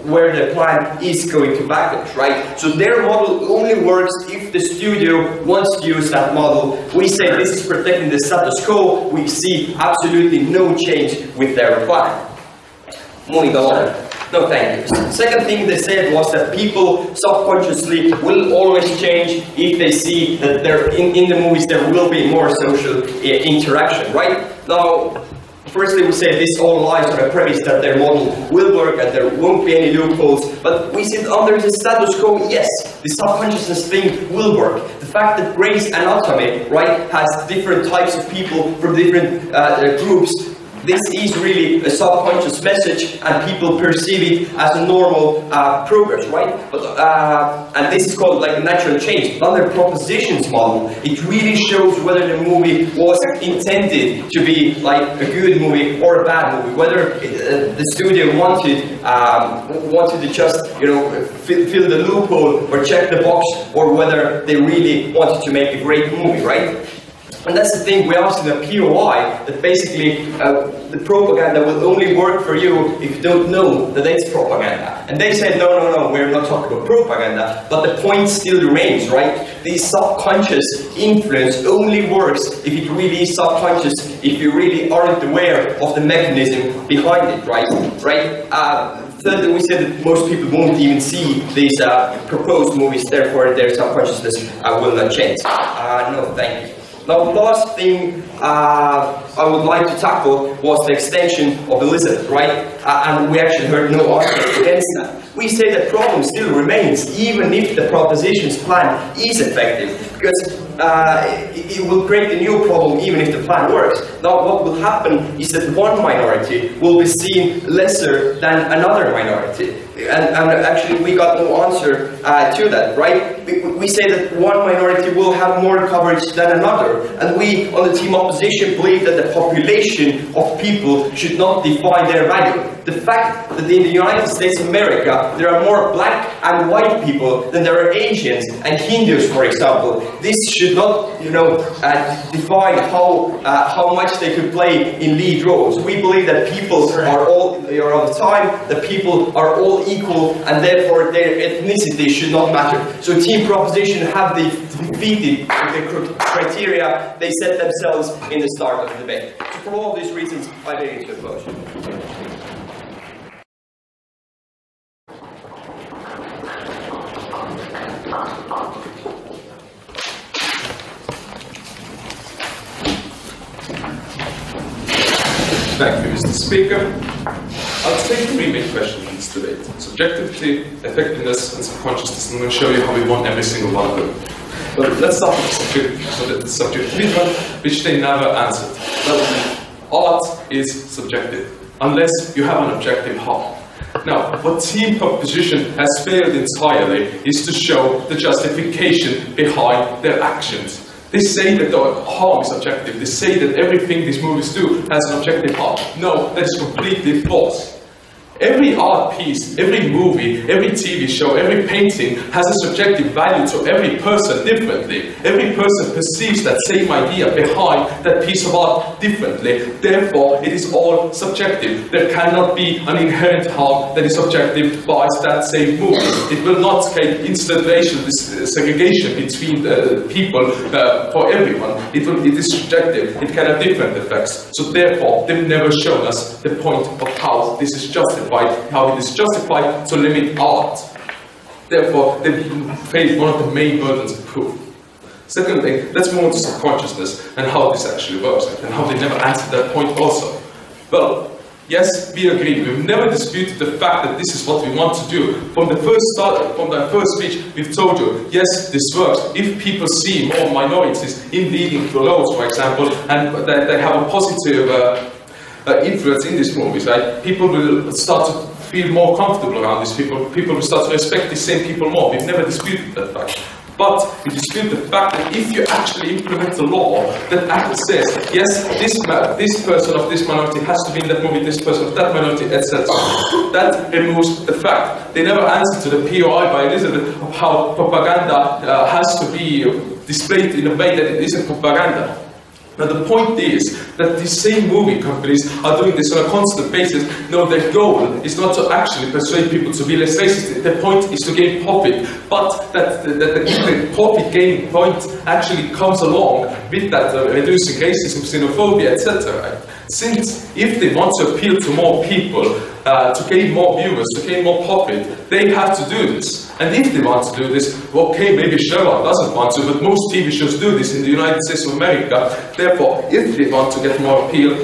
where the plan is going to backlash, right? So their model only works if the studio wants to use that model. We say this is protecting the status quo, we see absolutely no change with their plan. Moving on. No, thank you. Second thing they said was that people subconsciously will always change if they see that in the movies there will be more social interaction, right? Now, firstly we say this all lies on a premise that their model will work and there won't be any loopholes, but we see that under the status quo, yes, the subconsciousness thing will work. The fact that Grey's Anatomy, right, has different types of people from different groups, this is really a subconscious message and people perceive it as a normal progress, right? But, and this is called like a natural change. But under Proposition's model, it really shows whether the movie was intended to be like a good movie or a bad movie, whether the studio wanted to just, you know, fill the loophole or check the box, or whether they really wanted to make a great movie, right? And that's the thing we asked in the POI, that basically the propaganda will only work for you if you don't know that it's propaganda. And they said, no, we're not talking about propaganda, but the point still remains, right? The subconscious influence only works if it really is subconscious, if you really aren't aware of the mechanism behind it, right? Thirdly, we said that most people won't even see these proposed movies, therefore their subconsciousness will not change. No, thank you. Now, the last thing I would like to tackle was the extension of Elizabeth, right? And we actually heard no argument against that. We say the problem still remains, even if the proposition's plan is effective, because it will create a new problem even if the plan works. Now, what will happen is that one minority will be seen lesser than another minority. And actually, we got no answer to that, right? We say that one minority will have more coverage than another, and we on the team opposition believe that the population of people should not define their value. The fact that in the United States of America there are more black and white people than there are Asians and Hindus, for example, this should not, define how much they could play in lead roles. We believe that people are all the time, that people are all equal, and therefore their ethnicity should not matter. So team proposition have defeated the criteria they set themselves in the start of the debate. So for all these reasons, I bring it to a close. Thank you, Mr. Speaker. I'll take three main questions in this debate: subjectivity, effectiveness, and subconsciousness. I'm going to show you how we won every single one of them. But let's start with the subjectivity one, which they never answered. Art is subjective, unless you have an objective harm. Now, what team proposition has failed entirely is to show the justification behind their actions. They say that the harm is objective. They say that everything these movies do has an objective harm. No, that is completely false. Every art piece, every movie, every TV show, every painting has a subjective value to every person differently. Every person perceives that same idea behind that piece of art differently. Therefore, it is all subjective. There cannot be an inherent harm that is objective by that same movie. It will not create instant racial segregation between people for everyone. It is subjective. It can have different effects. So therefore, they've never shown us the point of how this is justified. How it is justified to limit art. Therefore, they face one of the main burdens of proof. Second thing, let's move on to subconsciousness and how this actually works, and how they never answered that point also. Well, yes, we agree. We've never disputed the fact that this is what we want to do. From the first speech, we've told you, yes, this works. If people see more minorities in leading roles, for example, and that they have a positive influence in these movies, right? People will start to feel more comfortable around these people. People will start to respect these same people more. We've never disputed that fact. But we dispute the fact that if you actually implement a law that actually says, yes, this person of this minority has to be in that movie, this person of that minority, etc., that removes the fact. They never answer to the POI by Elizabeth of how propaganda has to be displayed in a way that it isn't propaganda. Now the point is that these same movie companies are doing this on a constant basis. No, their goal is not to actually persuade people to be less racist. Their point is to gain profit, but that the profit gaining point actually comes along with that reducing racism, xenophobia, etc. Right? Since if they want to appeal to more people, to gain more viewers, to gain more profit, they have to do this. And if they want to do this, okay, maybe Sherlock doesn't want to, but most TV shows do this in the United States of America. Therefore, if they want to get more appeal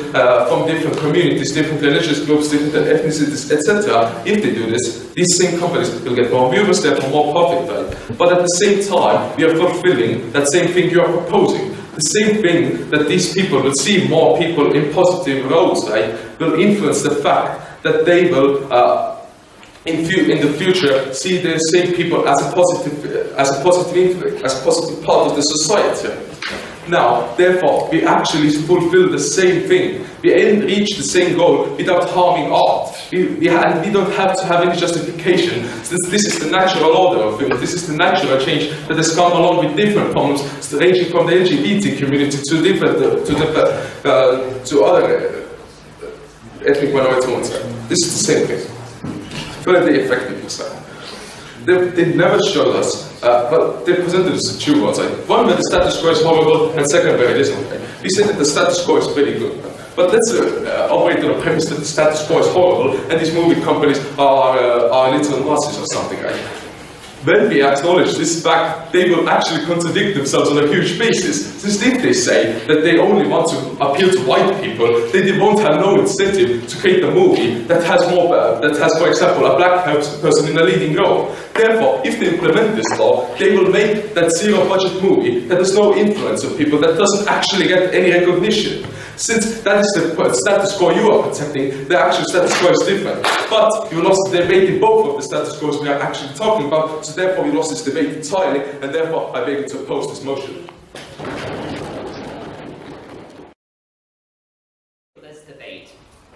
from different communities, different religious groups, different ethnicities, etc., if they do this, these same companies will get more viewers, therefore more profit. Right? But at the same time, we are fulfilling that same thing you are proposing. The same thing that these people will see more people in positive roles, right, will influence the fact that they will in the future see the same people as a positive part of the society. Now, therefore, we actually fulfill the same thing. We reach the same goal without harming art. We don't have to have any justification, since this is the natural order of things. This is the natural change that has come along with different problems, ranging from the LGBT community to different to other ethnic minorities. This is the same thing. Further effectiveness. They never showed us, but they presented us two ones. One where the status quo is horrible, and second where it isn't. We said that the status quo is very good. But let's operate on the premise that the status quo is horrible, and these movie companies are little Nazis or something, right? When we acknowledge this fact, they will actually contradict themselves on a huge basis. Since if they say that they only want to appeal to white people, they won't have no incentive to create a movie that has for example, a black person in a leading role. Therefore, if they implement this law, they will make that zero-budget movie that has no influence on people, that doesn't actually get any recognition. Since that is the status quo you are protecting, the actual status quo is different. But you lost the debate in both of the status quos we are actually talking about, so therefore we lost this debate entirely, and therefore I beg you to oppose this motion. This debate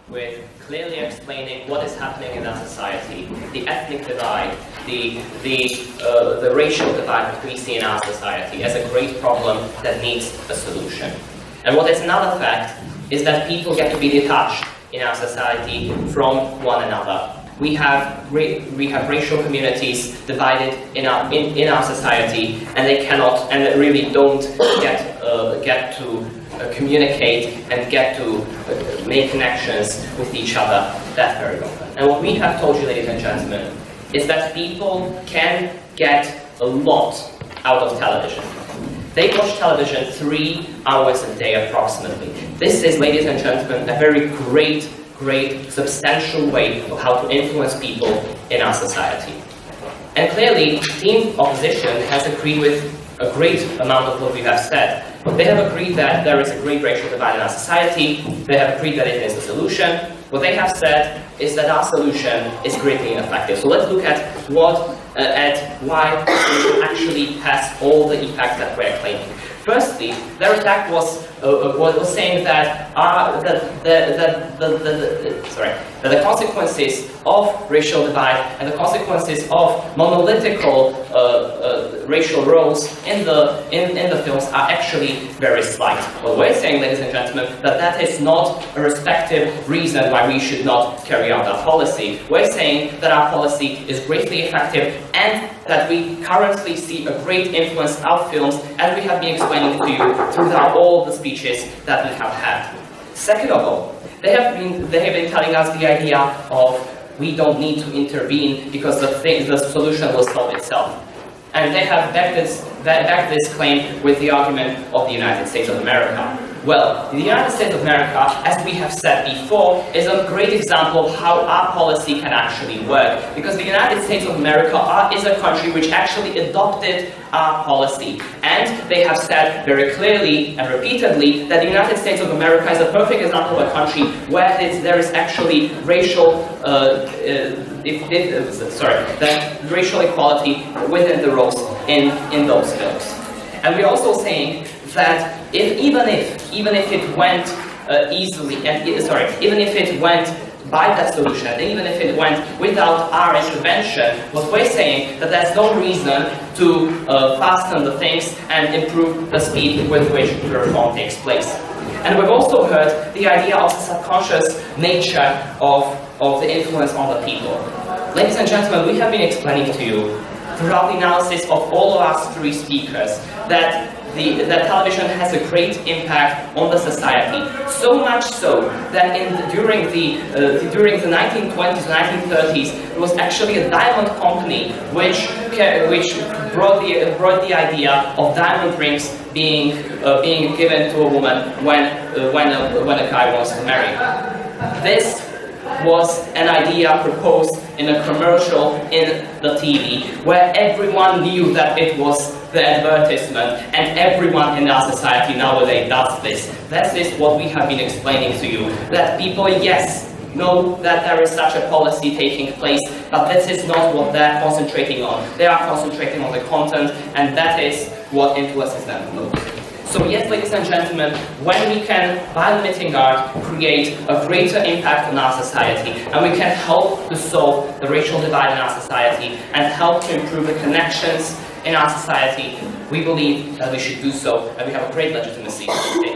with clearly explaining what is happening in our society, the ethnic divide, the racial divide that we see in our society as a great problem that needs a solution. And what is another fact is that people get to be detached in our society from one another. We have racial communities divided in our society, and they cannot, and they really don't get to communicate and get to make connections with each other that very often. And what we have told you, ladies and gentlemen, is that people can get a lot out of television. They watch television 3 hours a day approximately. This is, ladies and gentlemen, a very great, substantial way of how to influence people in our society. And clearly, Team Opposition has agreed with a great amount of what we have said. They have agreed that there is a great racial divide in our society. They have agreed that it is a solution. What they have said is that our solution is greatly ineffective. So let's look at why the solution actually has all the effects that we're claiming. Firstly, their attack was saying that the consequences of racial divide and the consequences of monolithical racial roles in the films are actually very slight. But we're saying, ladies and gentlemen, that is not a respective reason why we should not carry out our policy. We're saying that our policy is greatly effective and that we currently see a great influence of films, as we have been explaining to you throughout all the speeches that we have had. Second of all, they have been telling us the idea of we don't need to intervene because the solution will solve itself. And they have backed this claim with the argument of the United States of America. Well, the United States of America, as we have said before, is a great example of how our policy can actually work. Because the United States of America is a country which actually adopted our policy. And they have said very clearly and repeatedly that the United States of America is a perfect example of a country where there is actually racial racial equality within the roles in those films. And we're also saying that even if it went even if it went by that solution, and even if it went without our intervention, what we're saying that there's no reason to fasten the things and improve the speed with which the reform takes place. And we've also heard the idea of the subconscious nature of the influence on the people. Ladies and gentlemen, we have been explaining to you throughout the analysis of all of our 3 speakers that television has a great impact on the society. So much so that during the 1920s, 1930s, it was actually a diamond company which brought the idea of diamond rings being given to a woman when a guy wants to marry her. This was an idea proposed in a commercial in the TV, where everyone knew that it was the advertisement, and everyone in our society nowadays does this. That is what we have been explaining to you, that people, yes, know that there is such a policy taking place, but this is not what they're concentrating on. They are concentrating on the content, and that is what influences them the most. So yes, ladies and gentlemen, when we can, by limiting art, create a greater impact on our society, and we can help to solve the racial divide in our society, and help to improve the connections in our society, we believe that we should do so, and we have a great legitimacy to take